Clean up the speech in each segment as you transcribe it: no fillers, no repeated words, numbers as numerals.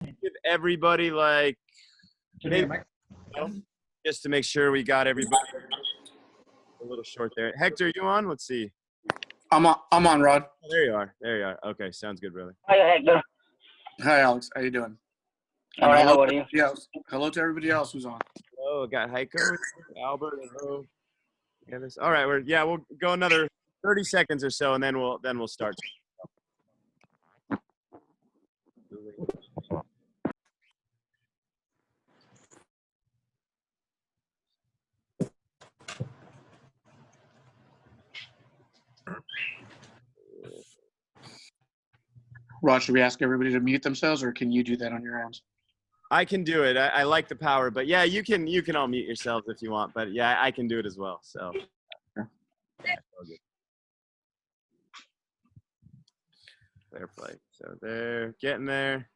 give everybody like maybe, just to make sure we got everybody a little short there. Hector, you on? Let's see. I'm on, Rod. Oh, there you are. There you are. Okay, sounds good, brother. Hi, Hector. Hi, Alex. How you doing? All right, how are you? Hello to everybody else who's on. Hello, got Heiko, Albert, hello. Yeah, all right, we'll go another 30 seconds or so, and then we'll start. Rod, should we ask everybody to mute themselves, or can you do that on your end? I can do it. I like the power, but yeah, you can all mute yourselves if you want, but yeah, I can do it as well. So. Fair play. So they're getting there.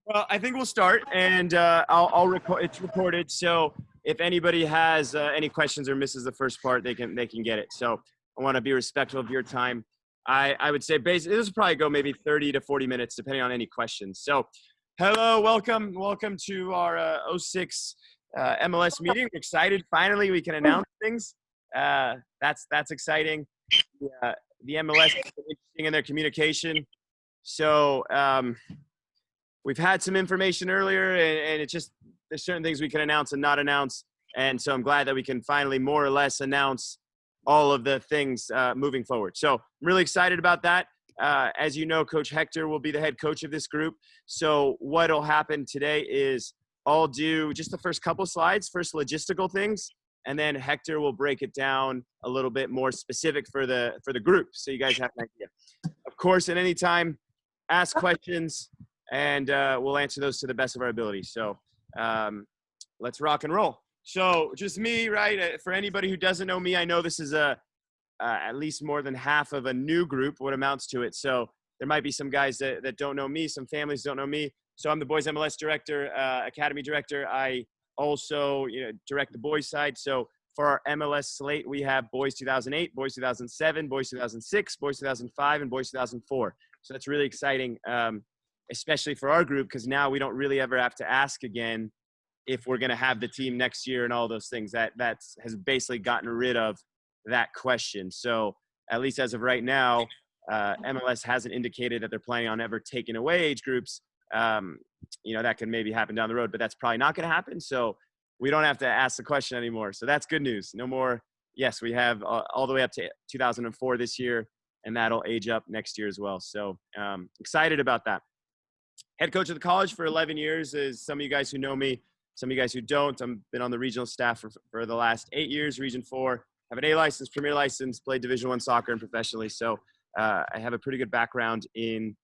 Well, I think we'll start, and I'll record. It's recorded, so if anybody has any questions or misses the first part, they can get it. So I want to be respectful of your time. I would say basically this will probably go maybe 30 to 40 minutes, depending on any questions. So, hello, welcome to our 06 MLS meeting. We're excited. Finally, we can announce things. That's exciting. The MLS is interesting in their communication. So. We've had some information earlier, and it's just there's certain things we can announce and not announce. And so I'm glad that we can finally more or less announce all of the things moving forward. So I'm really excited about that. As you know, Coach Hector will be the head coach of this group. So what will happen today is I'll do just the first couple slides, first logistical things, and then Hector will break it down a little bit more specific for the group, so you guys have an idea. Of course, at any time, ask questions. And we'll answer those to the best of our ability. So let's rock and roll. So just me, right? For anybody who doesn't know me, I know this is at least more than half of a new group, what amounts to it. So there might be some guys that don't know me, some families don't know me. So I'm the boys MLS director, academy director. I also direct the boys side. So for our MLS slate, we have boys 2008, boys 2007, boys 2006, boys 2005, and boys 2004. So that's really exciting. Especially for our group, because now we don't really ever have to ask again if we're going to have the team next year and all those things. That has basically gotten rid of that question. So at least as of right now, MLS hasn't indicated that they're planning on ever taking away age groups. That can maybe happen down the road, but that's probably not going to happen. So we don't have to ask the question anymore. So that's good news. No more. Yes, we have all the way up to 2004 this year, and that'll age up next year as well. So excited about that. Head coach of the college for 11 years is some of you guys who know me, some of you guys who don't. I've been on the regional staff for the last 8 years, Region 4. Have an A license, Premier license, played Division I soccer and professionally. So I have a pretty good background in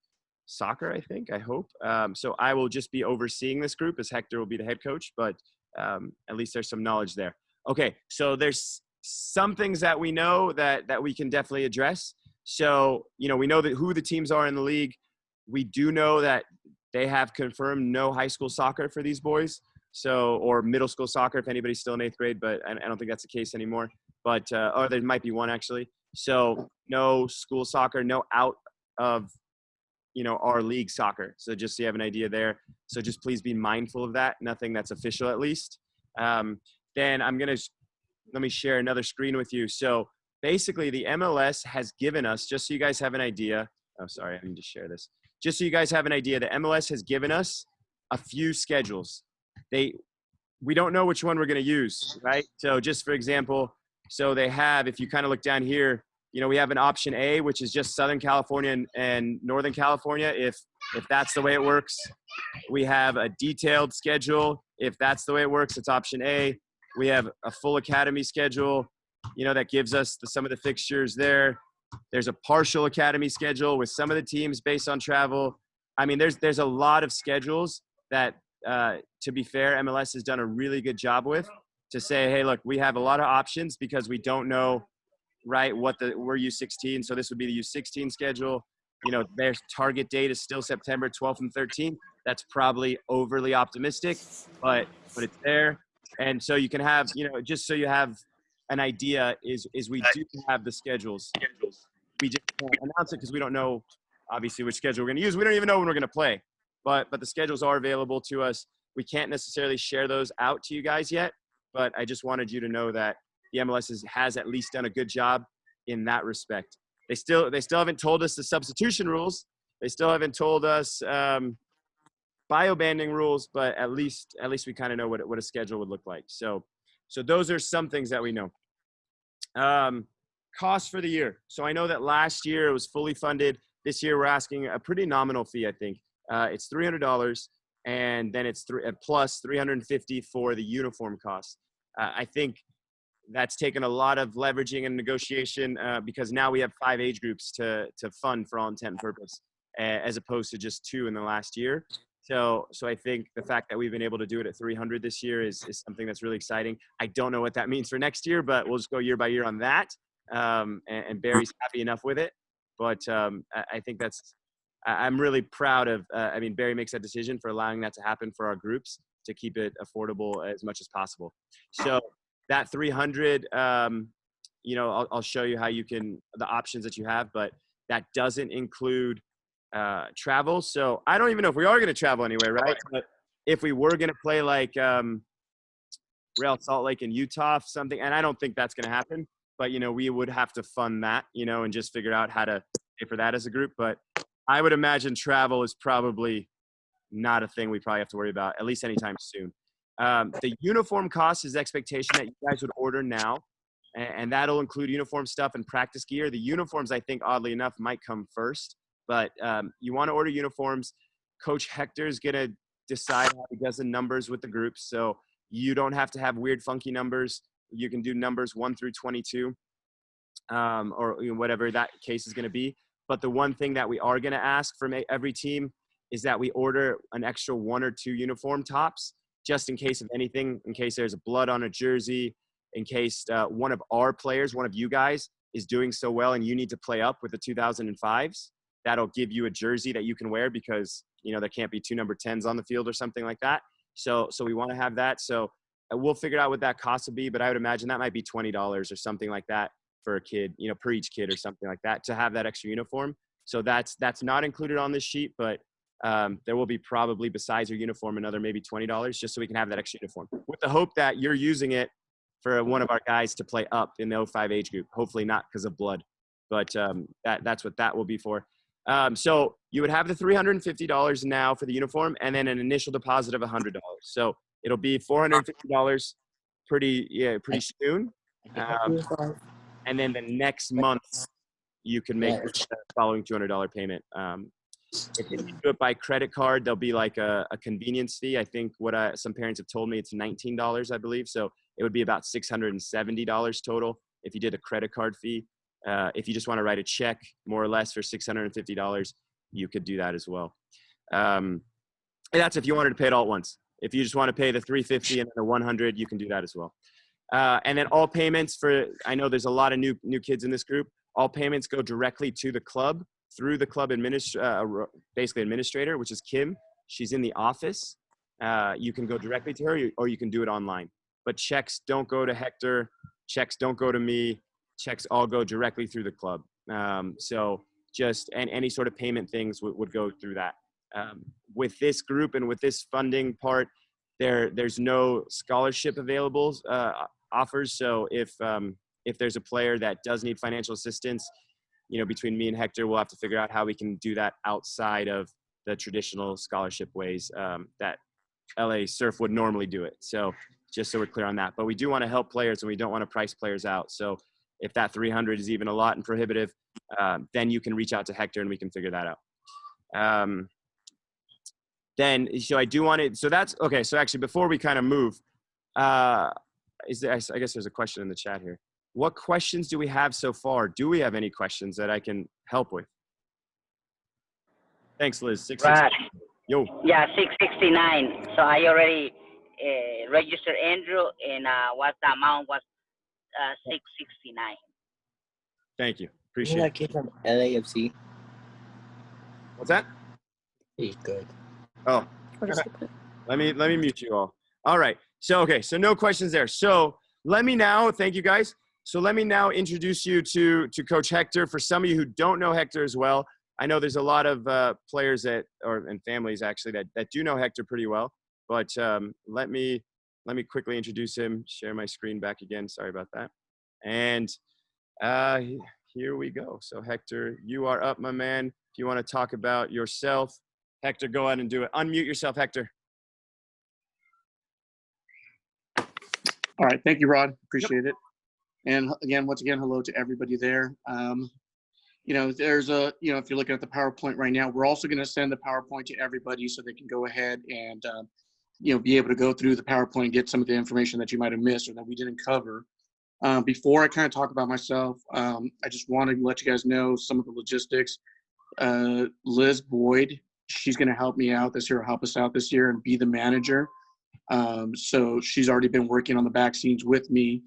soccer, I hope. So I will just be overseeing this group as Hector will be the head coach, but at least there's some knowledge there. Okay, so there's some things that we know that we can definitely address. So, we know that who the teams are in the league. We do know that they have confirmed no high school soccer for these boys. So, or middle school soccer if anybody's still in 8th grade, but I don't think that's the case anymore. But, or there might be one actually. So no school soccer, no out of, our league soccer. So just so you have an idea there. So just please be mindful of that. Nothing that's official at least. Then let me share another screen with you. So basically the MLS has given us, just so you guys have an idea. Oh, sorry, I need to share this. Just so you guys have an idea, the MLS has given us a few schedules. We don't know which one we're going to use, right? So just for example, so they have, if you kind of look down here, we have an option A, which is just Southern California and Northern California. If that's the way it works, we have a detailed schedule. If that's the way it works, it's option A. We have a full academy schedule, that gives us some of the fixtures there. There's a partial academy schedule with some of the teams based on travel. I mean, there's a lot of schedules that to be fair, MLS has done a really good job with to say, hey, look, we have a lot of options because we don't know, right, we're U16, so this would be the U16 schedule. You know, their target date is still September 12th and 13th. That's probably overly optimistic, but it's there. And so you can have, you know, just so you have an idea, is we do have the schedules. We just can't announce it because we don't know, obviously, which schedule we're going to use. We don't even know when we're going to play, but the schedules are available to us. We can't necessarily share those out to you guys yet, but I just wanted you to know that the MLS has at least done a good job in that respect. They still haven't told us the substitution rules. They still haven't told us bio-banding rules, but at least we kind of know what a schedule would look like. So those are some things that we know. Cost for the year. So I know that last year it was fully funded. This year we're asking a pretty nominal fee, I think. It's $300, and then it's plus $350 for the uniform cost. I think that's taken a lot of leveraging and negotiation because now we have 5 age groups to fund for all intent and purpose, as opposed to just 2 in the last year. So I think the fact that we've been able to do it at $300 this year is something that's really exciting. I don't know what that means for next year, but we'll just go year by year on that. And Barry's happy enough with it. But I think I'm really proud of, Barry makes that decision for allowing that to happen for our groups to keep it affordable as much as possible. So that 300, I'll show you how you can, the options that you have, but that doesn't include travel. So I don't even know if we are going to travel anywhere, right? But if we were going to play like Real Salt Lake in Utah, something, and I don't think that's going to happen, but, we would have to fund that, and just figure out how to pay for that as a group. But I would imagine travel is probably not a thing we probably have to worry about, at least anytime soon. The uniform cost is expectation that you guys would order now, and that'll include uniform stuff and practice gear. The uniforms, I think, oddly enough, might come first, but you want to order uniforms. Coach Hector's going to decide how he does the numbers with the groups, so you don't have to have weird, funky numbers. You can do numbers 1 through 22, or whatever that case is going to be. But the one thing that we are going to ask from every team is that we order an extra 1 or 2 uniform tops, just in case of anything, in case there's blood on a jersey, in case one of our players, one of you guys, is doing so well and you need to play up with the 2005s. That'll give you a jersey that you can wear because, there can't be 2 number 10s on the field or something like that. So we want to have that. So we'll figure out what that cost will be, but I would imagine that might be $20 or something like that for a kid, per each kid or something like that to have that extra uniform. So that's not included on this sheet, but there will be probably, besides your uniform, another maybe $20 just so we can have that extra uniform, with the hope that you're using it for one of our guys to play up in the 05 age group. Hopefully not because of blood, but that's what that will be for. So you would have the $350 now for the uniform, and then an initial deposit of $100. So it'll be $450 pretty soon. And then the next month you can make the following $200 payment. If you do it by credit card, there'll be like a convenience fee. I think some parents have told me it's $19, I believe. So it would be about $670 total if you did a credit card fee. If you just want to write a check, more or less, for $650, you could do that as well. And that's if you wanted to pay it all at once. If you just want to pay the $350 and then the $100, you can do that as well. And then all payments I know there's a lot of new kids in this group. All payments go directly to the club through the club basically administrator, which is Kim. She's in the office. You can go directly to her, or you can do it online. But checks don't go to Hector. Checks don't go to me. Checks all go directly through the club. So any sort of payment things would go through that. With this group and with this funding part, there's no scholarship available offers. So if there's a player that does need financial assistance, between me and Hector, we'll have to figure out how we can do that outside of the traditional scholarship ways that LA Surf would normally do it. So just so we're clear on that. But we do want to help players, and we don't want to price players out. So if that 300 is even a lot and prohibitive, then you can reach out to Hector and we can figure that out. So I do want to, so that's, okay. So actually, before we kind of move, I guess there's a question in the chat here. What questions do we have so far? Do we have any questions that I can help with? Thanks, Liz. Right. Yo. Yeah, 669. So I already registered Andrew, and what the amount was 669. Thank you. Isn't Appreciate that it. kid from LAFC? What's that? He's good. Oh, let me mute you all. All right. So no questions there. So let me now, thank you guys. So let me now introduce you to Coach Hector. For some of you who don't know Hector as well, I know there's a lot of players and families actually that do know Hector pretty well. But let me quickly introduce him. Share my screen back again. Sorry about that. And here we go. So Hector, you are up, my man. If you want to talk about yourself, Hector, go ahead and do it. Unmute yourself, Hector. All right. Thank you, Rod. Appreciate it. And again, once again, hello to everybody there. There's if you're looking at the PowerPoint right now, we're also going to send the PowerPoint to everybody so they can go ahead and, be able to go through the PowerPoint and get some of the information that you might have missed or that we didn't cover. Before I kind of talk about myself, I just want to let you guys know some of the logistics. Liz Boyd, she's going to help me out this year, help us out this year and be the manager. So she's already been working on the back scenes with me.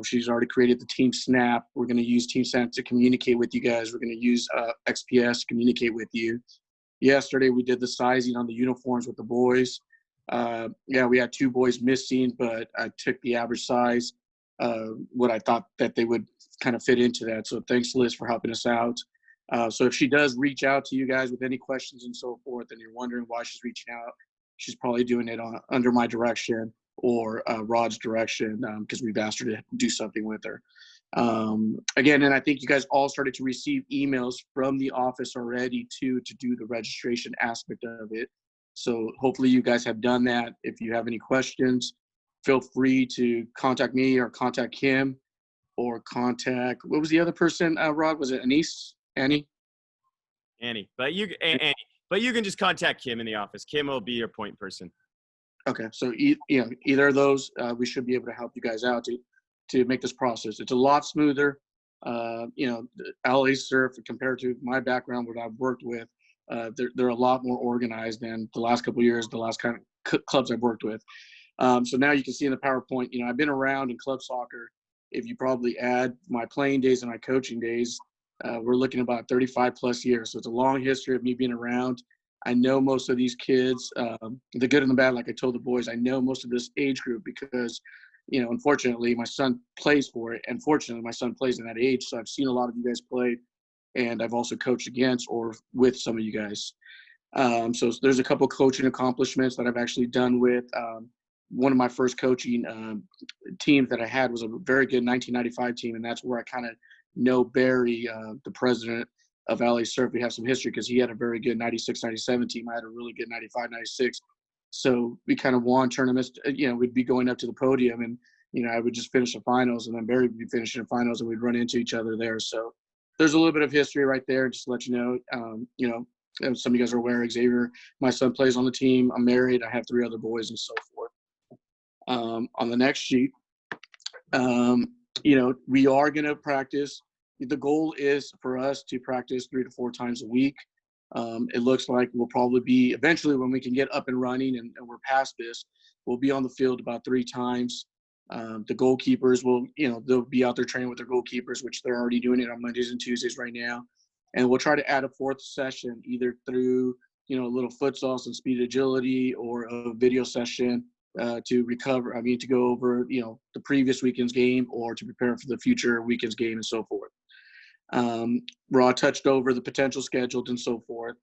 She's already created the Team Snap. We're going to use Team Snap to communicate with you guys. We're going to use XPS to communicate with you. Yesterday, we did the sizing on the uniforms with the boys. We had 2 boys missing, but I took the average size, what I thought that they would kind of fit into that. So thanks, Liz, for helping us out. So if she does reach out to you guys with any questions and so forth, and you're wondering why she's reaching out, she's probably doing it under my direction or Rod's direction because we've asked her to do something with her. Again, and I think you guys all started to receive emails from the office already to do the registration aspect of it. So hopefully you guys have done that. If you have any questions, feel free to contact me or contact Kim or contact, what was the other person, Rod? Was it Annie? Annie. But you can just contact Kim in the office. Kim will be your point person. Okay, so either of those, we should be able to help you guys out to make this process. It's a lot smoother. LA Surf, compared to my background, what I've worked with, they're a lot more organized than the last couple of years, the last kind of clubs I've worked with. So now you can see in the PowerPoint, I've been around in club soccer. If you probably add my playing days and my coaching days, we're looking about 35 plus years. So it's a long history of me being around. I know most of these kids, the good and the bad, like I told the boys, I know most of this age group because, unfortunately, my son plays for it. And fortunately, my son plays in that age. So I've seen a lot of you guys play, and I've also coached against or with some of you guys. So there's a couple coaching accomplishments that I've actually done with. One of my first coaching teams that I had was a very good 1995 team, and that's where I kind of know Barry, the president of LA Surf. We have some history because he had a very good 96, 97 team. I had a really good 95, 96. So we kind of won tournaments. We'd be going up to the podium and, I would just finish the finals, and then Barry would be finishing the finals, and we'd run into each other there. So there's a little bit of history right there, just to let you know. Some of you guys are aware, Xavier, my son plays on the team. I'm married. I have 3 other boys and so forth. On the next sheet, we are going to practice. The goal is for us to practice 3 to 4 times a week. It looks like we'll probably be eventually, when we can get up and running and we're past this, we'll be on the field about 3 times. The goalkeepers will, they'll be out there training with their goalkeepers, which they're already doing it on Mondays and Tuesdays right now. And we'll try to add a 4th session, either through, a little futsal and speed agility, or a video session to go over, the previous weekend's game, or to prepare for the future weekend's game and so forth. Rod touched over the potential scheduled and so forth.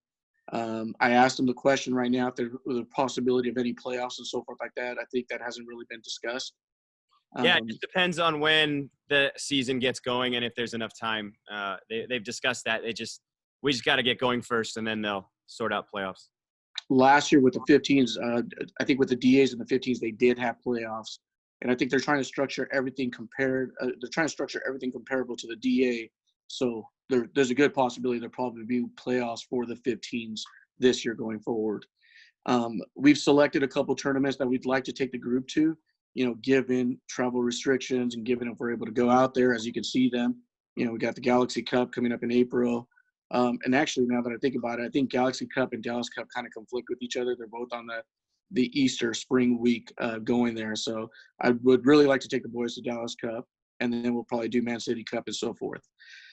I asked him the question right now if there was a possibility of any playoffs and so forth like that. I think that hasn't really been discussed. Yeah, it just depends on when the season gets going and if there's enough time. They've discussed that. We just got to get going first, and then they'll sort out playoffs. Last year with the 15s, I think with the DAs and the 15s, they did have playoffs, and I think they're trying to structure everything comparable to the DA. So there's a good possibility there'll probably be playoffs for the 15s this year going forward. We've selected a couple tournaments that we'd like to take the group to, given travel restrictions and given if we're able to go out there, as you can see them. We got the Galaxy Cup coming up in April. And actually, now that I think about it, I think Galaxy Cup and Dallas Cup kind of conflict with each other. They're both on the Easter spring week going there. So I would really like to take the boys to Dallas Cup, and then we'll probably do Man City Cup and so forth.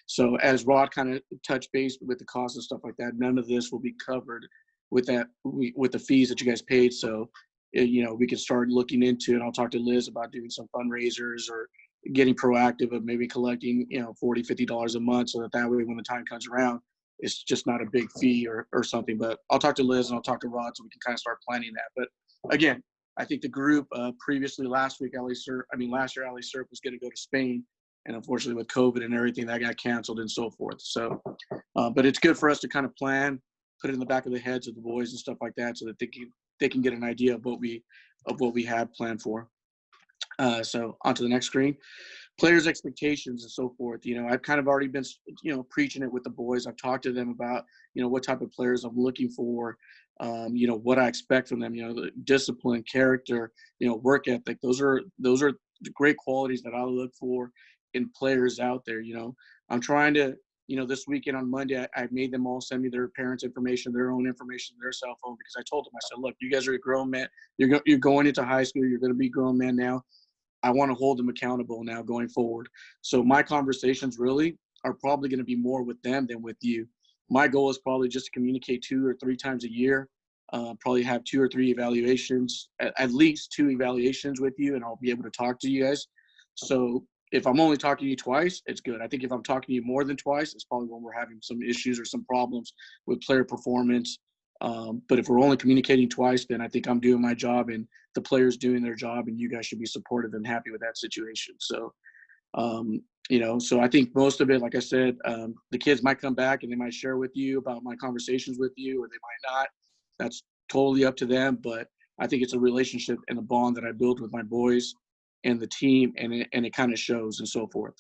So as Rod kind of touched base with the cost and stuff like that, none of this will be covered with the fees that you guys paid. So, we can start looking into it. I'll talk to Liz about doing some fundraisers or getting proactive of maybe collecting, $40, $50 a month, so that way when the time comes around, it's just not a big fee or something. But I'll talk to Liz and I'll talk to Rod so we can kind of start planning that. But again, I think the group previously last year, Ali Serp was going to go to Spain. And unfortunately with COVID and everything, that got canceled and so forth. So, but it's good for us to kind of plan, put it in the back of the heads of the boys and stuff like that, so that they can get an idea of what we have planned for. So on to the next screen, players' expectations and so forth. I've kind of already been, preaching it with the boys. I've talked to them about, what type of players I'm looking for, what I expect from them, the discipline, character, work ethic. Those are the great qualities that I look for in players out there. I'm trying to, this weekend on Monday, I made them all send me their parents' information, their own information, their cell phone, because I told them, I said, look, you guys are a grown man. You're going into high school. You're going to be grown men now. I want to hold them accountable now going forward. So my conversations really are probably going to be more with them than with you. My goal is probably just to communicate 2 or 3 times a year, probably have 2 or 3 evaluations, at least 2 evaluations with you, and I'll be able to talk to you guys. So if I'm only talking to you twice, it's good. I think if I'm talking to you more than twice, it's probably when we're having some issues or some problems with player performance. But if we're only communicating twice, then I think I'm doing my job and the players doing their job, and you guys should be supportive and happy with that situation. So, so I think most of it, like I said, the kids might come back and they might share with you about my conversations with you, or they might not. That's totally up to them. But I think it's a relationship and a bond that I build with my boys and the team, and it kind of shows and so forth.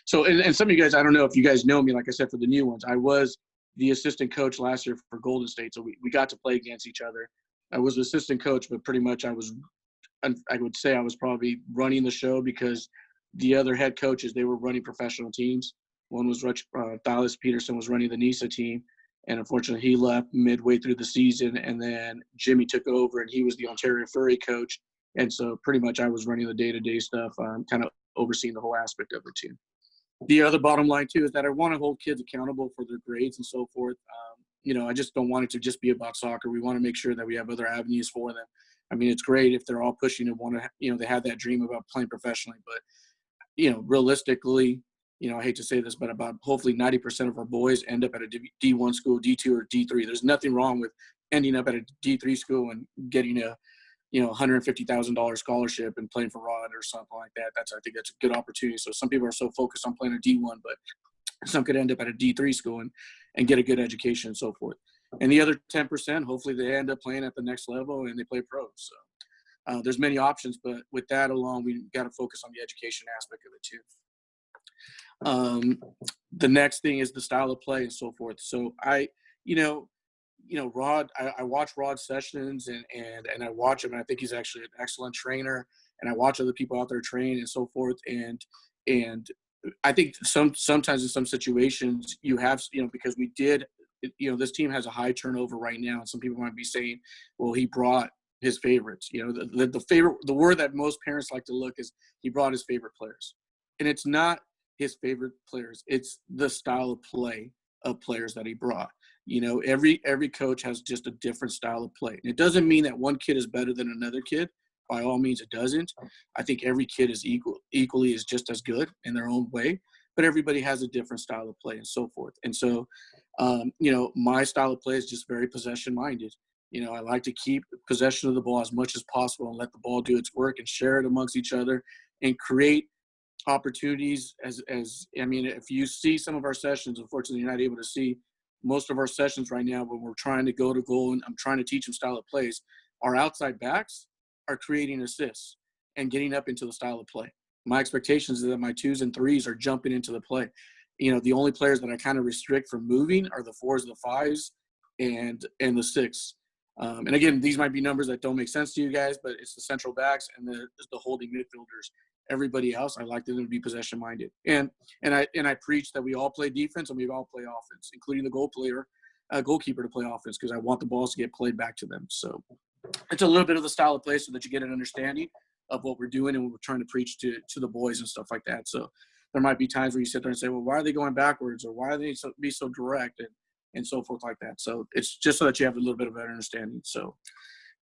So some of you guys, I don't know if you guys know me, like I said, for the new ones, I was the assistant coach last year for Golden State. So we got to play against each other. I was assistant coach, but pretty much I would say I was probably running the show, because the other head coaches, they were running professional teams. One was Thales Peterson was running the NISA team. And unfortunately he left midway through the season, and then Jimmy took over and he was the Ontario Furry coach. And so pretty much I was running the day-to-day stuff, kind of overseeing the whole aspect of it too. The other bottom line too is that I want to hold kids accountable for their grades and so forth. I just don't want it to just be about soccer. We want to make sure that we have other avenues for them. I mean, it's great if they're all pushing and want to, they have that dream about playing professionally, but, realistically, I hate to say this, but about hopefully 90% of our boys end up at a D1 school, D2 or D3. There's nothing wrong with ending up at a D3 school and getting a, $150,000 scholarship and playing for Rod or something like that. I think that's a good opportunity. So some people are so focused on playing a D1, but some could end up at a D3 school and get a good education and so forth. And the other 10%, hopefully they end up playing at the next level and they play pro. So there's many options, but with that alone, we got to focus on the education aspect of it too. The next thing is the style of play and so forth. So Rod, I watch Rod's sessions and I watch him, and I think he's actually an excellent trainer, and I watch other people out there train and so forth. And I think sometimes in some situations you have, because we did, this team has a high turnover right now. And some people might be saying, well, he brought his favorites, the word that most parents like to look is he brought his favorite players, and it's not his favorite players. It's the style of play of players that he brought. Every coach has just a different style of play. And it doesn't mean that one kid is better than another kid. By all means, it doesn't. I think every kid is equally is just as good in their own way, but everybody has a different style of play and so forth. And so, my style of play is just very possession-minded. I like to keep possession of the ball as much as possible and let the ball do its work and share it amongst each other and create opportunities if you see some of our sessions, unfortunately, you're not able to see most of our sessions right now when we're trying to go to goal and I'm trying to teach them style of plays. Our outside backs are creating assists and getting up into the style of play. My expectations is that my 2s and 3s are jumping into the play. The only players that I kind of restrict from moving are the 4s, the 5s, and the 6. And again, these might be numbers that don't make sense to you guys, but it's the central backs and the holding midfielders everybody else, I like them to be possession minded. And I preach that we all play defense and we all play offense, including the goalkeeper to play offense, because I want the balls to get played back to them. So it's a little bit of the style of play so that you get an understanding of what we're doing and what we're trying to preach to the boys and stuff like that. So there might be times where you sit there and say, well, why are they going backwards, or why are they be so direct, and so forth like that. So it's just so that you have a little bit of better understanding. So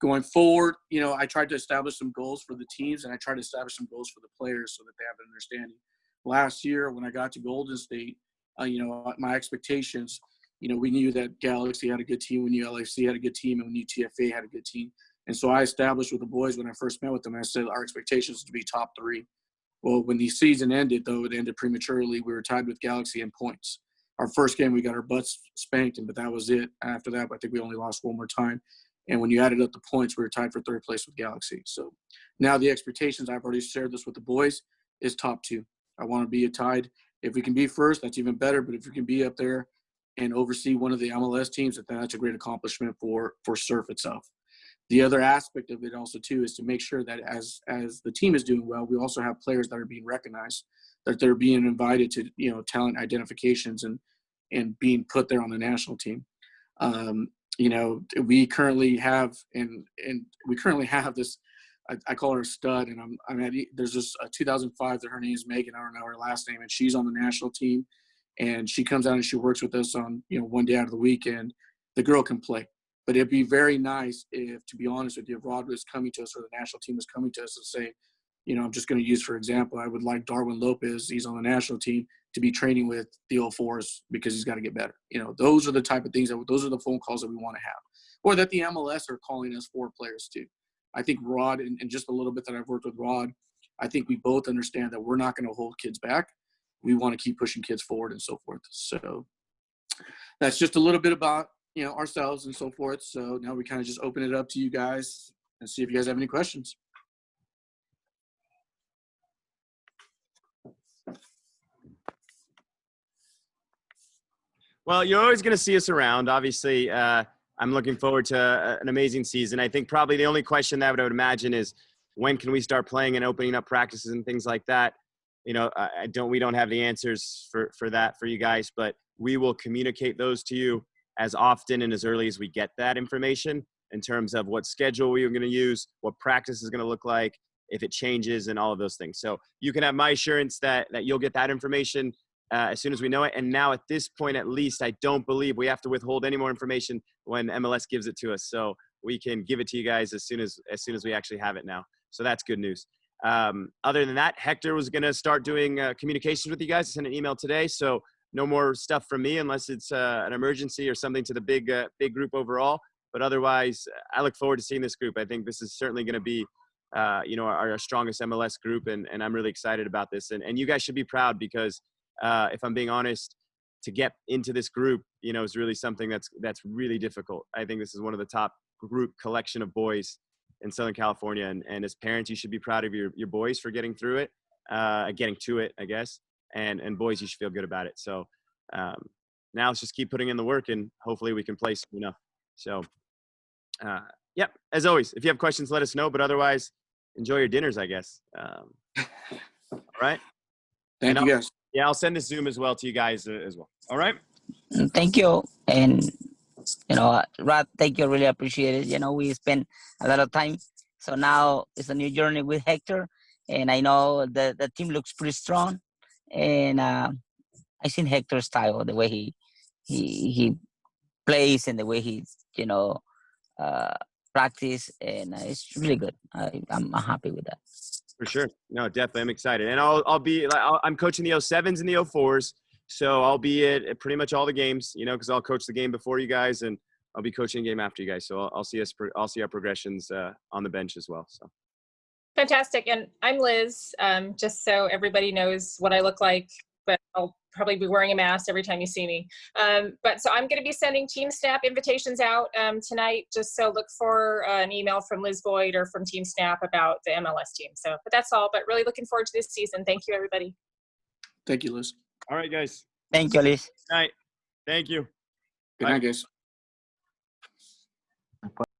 going forward, I tried to establish some goals for the teams, and I tried to establish some goals for the players so that they have an understanding. Last year when I got to Golden State, my expectations, we knew that Galaxy had a good team, we knew LAFC had a good team, and we knew TFA had a good team. And so I established with the boys when I first met with them, I said our expectations to be top 3. Well, when the season ended, though, it ended prematurely. We were tied with Galaxy in points. Our first game, we got our butts spanked, but that was it. After that, I think we only lost one more time. And when you added up the points, we were tied for 3rd place with Galaxy. So now the expectations, I've already shared this with the boys, is top 2. I want to be tied. If we can be first, that's even better. But if we can be up there and oversee one of the MLS teams, that's a great accomplishment for Surf itself. The other aspect of it also, too, is to make sure that as the team is doing well, we also have players that are being recognized, that they're being invited to, talent identifications and being put there on the national team. We currently have this, I call her a stud, and there's this 2005 that her name is Megan. I don't know her last name, and she's on the national team, and she comes out and she works with us on, one day out of the week, and the girl can play. But it'd be very nice if, to be honest with you, if Rod was coming to us or the national team was coming to us and say, I'm just going to use, for example, I would like Darwin Lopez, he's on the national team, to be training with the 04s because he's got to get better. Those are the type of things those are the phone calls that we want to have, or that the MLS are calling us for players too. I think Rod, and just a little bit that I've worked with Rod, I think we both understand that we're not going to hold kids back. We want to keep pushing kids forward and so forth. So that's just a little bit about, ourselves and so forth. So now we kind of just open it up to you guys and see if you guys have any questions. Well, you're always going to see us around. Obviously, I'm looking forward to an amazing season. I think probably the only question that I would imagine is, when can we start playing and opening up practices and things like that? We don't have the answers for that for you guys, but we will communicate those to you as often and as early as we get that information, in terms of what schedule we are going to use, what practice is going to look like, if it changes, and all of those things. So you can have my assurance that you'll get that information as soon as we know it. And now at this point, at least, I don't believe we have to withhold any more information when MLS gives it to us. So we can give it to you guys as soon as we actually have it now. So that's good news. Other than that, Hector was going to start doing communications with you guys. I sent an email today. So no more stuff from me unless it's an emergency or something to the big group overall. But otherwise, I look forward to seeing this group. I think this is certainly going to be, our strongest MLS group, and I'm really excited about this. And you guys should be proud, because if I'm being honest, to get into this group, is really something that's really difficult. I think this is one of the top group collection of boys in Southern California, and as parents, you should be proud of your boys for getting through it, getting to it, I guess. And boys, you should feel good about it. So now let's just keep putting in the work, and hopefully we can play soon enough. So, yep, as always, if you have questions, let us know. But otherwise, enjoy your dinners, I guess. All right. Thank you, guys. Yeah, I'll send this Zoom as well to you guys as well. All right. Thank you. And, Rod, thank you. Really appreciate it. We spent a lot of time. So now it's a new journey with Hector. And I know the team looks pretty strong. And I seen Hector's style, the way he plays and the way he, practice. And it's really good. I'm happy with that. For sure. No, definitely. I'm excited. And I'm coaching the 07s and the 04s. So I'll be at pretty much all the games, because I'll coach the game before you guys, and I'll be coaching the game after you guys. So I'll see our progressions on the bench as well. So. Fantastic. And I'm Liz, just so everybody knows what I look like, but I'll probably be wearing a mask every time you see me. But so I'm going to be sending Team Snap invitations out tonight, just so look for an email from Liz Boyd or from Team Snap about the MLS team. So, but that's all, but really looking forward to this season. Thank you, everybody. Thank you, Liz. All right, guys. Thank you, Liz. Good night. Thank you. Good night, guys.